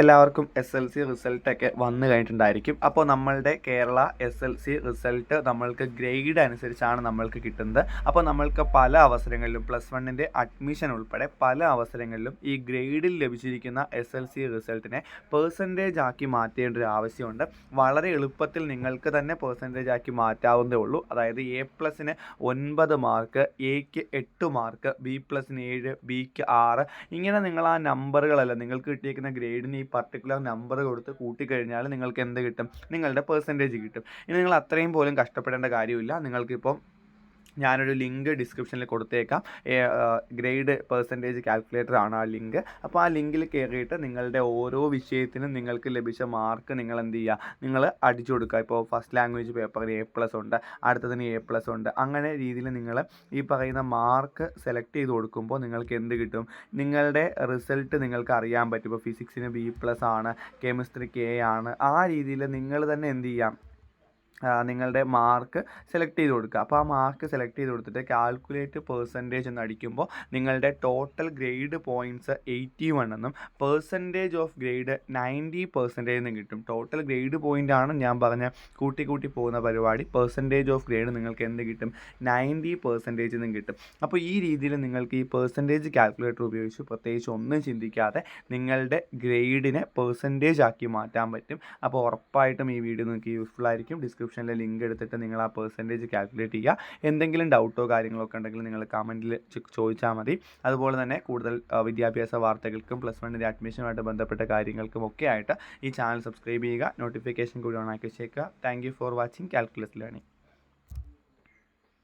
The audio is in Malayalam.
എല്ലാവർക്കും SLC റിസൾട്ടൊക്കെ വന്നു കഴിഞ്ഞിട്ടുണ്ടായിരിക്കും. അപ്പോൾ നമ്മളുടെ കേരള SLC റിസൾട്ട് നമ്മൾക്ക് ഗ്രേഡ് അനുസരിച്ചാണ് നമ്മൾക്ക് കിട്ടുന്നത്. അപ്പോൾ നമ്മൾക്ക് പല അവസരങ്ങളിലും +1ൻ്റെ അഡ്മിഷൻ ഉൾപ്പെടെ പല അവസരങ്ങളിലും ഈ ഗ്രേഡിൽ ലഭിച്ചിരിക്കുന്ന SLC റിസൾട്ടിനെ പെർസെൻറ്റേജ് ആക്കി മാറ്റേണ്ട ഒരു ആവശ്യമുണ്ട്. വളരെ എളുപ്പത്തിൽ നിങ്ങൾക്ക് തന്നെ പെർസെൻറ്റേജ് ആക്കി മാറ്റാവുന്നതേ ഉള്ളൂ. അതായത് A+ന് 9 മാർക്ക്, Aക്ക് 8 മാർക്ക്, B+ന് 7, Bക്ക് 6, ഇങ്ങനെ നിങ്ങൾ ആ നമ്പറുകളല്ല നിങ്ങൾക്ക് കിട്ടിയിരിക്കുന്ന ഗ്രേഡിന് ഈ പർട്ടിക്കുലർ നമ്പർ കൊടുത്ത് കൂട്ടിക്കഴിഞ്ഞാൽ നിങ്ങൾക്ക് എന്ത് കിട്ടും? നിങ്ങളുടെ പെർസെൻറ്റേജ് കിട്ടും. ഇനി നിങ്ങൾ അത്രയും പോലും കഷ്ടപ്പെടേണ്ട കാര്യമില്ല. നിങ്ങൾക്കിപ്പം ഞാനൊരു ലിങ്ക് ഡിസ്ക്രിപ്ഷനിൽ കൊടുത്തേക്കാം. ഗ്രേഡ് പെർസെൻറ്റേജ് കാൽക്കുലേറ്റർ ആണ് ആ ലിങ്ക്. അപ്പോൾ ആ ലിങ്കിൽ കയറിയിട്ട് നിങ്ങളുടെ ഓരോ വിഷയത്തിനും നിങ്ങൾക്ക് ലഭിച്ച മാർക്ക് നിങ്ങൾ എന്ത് ചെയ്യുക? നിങ്ങൾ അടിച്ചു കൊടുക്കുക. ഇപ്പോൾ ഫസ്റ്റ് ലാംഗ്വേജ് പേപ്പറിന് A+ ഉണ്ട്, അടുത്തതിന് A+ ഉണ്ട്. അങ്ങനെ രീതിയിൽ നിങ്ങൾ ഈ പറയുന്ന മാർക്ക് സെലക്ട് ചെയ്ത് കൊടുക്കുമ്പോൾ നിങ്ങൾക്ക് എന്ത് കിട്ടും? നിങ്ങളുടെ റിസൾട്ട് നിങ്ങൾക്ക് അറിയാൻ പറ്റും. ഇപ്പോൾ ഫിസിക്സിന് B+ ആണ്, കെമിസ്ട്രിക്ക് A ആണ്. ആ രീതിയിൽ നിങ്ങൾ തന്നെ എന്ത് ചെയ്യാം? നിങ്ങളുടെ മാർക്ക് സെലക്ട് ചെയ്ത് കൊടുക്കുക. അപ്പോൾ ആ മാർക്ക് സെലക്ട് ചെയ്ത് കൊടുത്തിട്ട് കാൽക്കുലേറ്റ് പെർസെൻറ്റേജ് എന്ന് അടിക്കുമ്പോൾ നിങ്ങളുടെ ടോട്ടൽ ഗ്രേഡ് പോയിൻറ്റ്സ് 81 എന്നും പെർസെൻറ്റേജ് ഓഫ് ഗ്രേഡ് 90% എന്നും കിട്ടും. ടോട്ടൽ ഗ്രേഡ് പോയിൻ്റ് ആണ് ഞാൻ പറഞ്ഞ കൂട്ടി പോകുന്ന പരിപാടി. പെർസെൻറ്റേജ് ഓഫ് ഗ്രേഡ് നിങ്ങൾക്ക് എന്ത് കിട്ടും? 90% എന്നും കിട്ടും. അപ്പോൾ ഈ രീതിയിൽ നിങ്ങൾക്ക് ഈ പെർസെൻറ്റേജ് കാൽക്കുലേറ്റർ ഉപയോഗിച്ച് പ്രത്യേകിച്ച് ഒന്നും ചിന്തിക്കാതെ നിങ്ങളുടെ ഗ്രേഡിനെ പെർസെൻറ്റേജ് ആക്കി മാറ്റാൻ പറ്റും. അപ്പോൾ ഉറപ്പായിട്ടും ഈ വീഡിയോ നിങ്ങൾക്ക് യൂസ്ഫുൾ ആയിരിക്കും. ഡിസ്ക്രിപ്ഷനിലെ ലിങ്ക് എടുത്തിട്ട് നിങ്ങൾ ആ പെർസെൻറ്റേജ് കാൽക്കുലേറ്റ് ചെയ്യുക. എന്തെങ്കിലും ഡൗട്ടോ കാര്യങ്ങളൊക്കെ ഉണ്ടെങ്കിൽ നിങ്ങൾ കമൻറ്റിൽ ചോദിച്ചാൽ മതി. അതുപോലെ തന്നെ കൂടുതൽ വിദ്യാഭ്യാസ വാർത്തകൾക്കും +1ൻ്റെ അഡ്മിഷനുമായിട്ട് ബന്ധപ്പെട്ട കാര്യങ്ങൾക്കും ഒക്കെ ആയിട്ട് ഈ ചാനൽ സബ്സ്ക്രൈബ് ചെയ്യുക. നോട്ടിഫിക്കേഷൻ കൂടി ഓൺ ആക്കി വെച്ചേക്കുക. Thank you for watching calculus learning.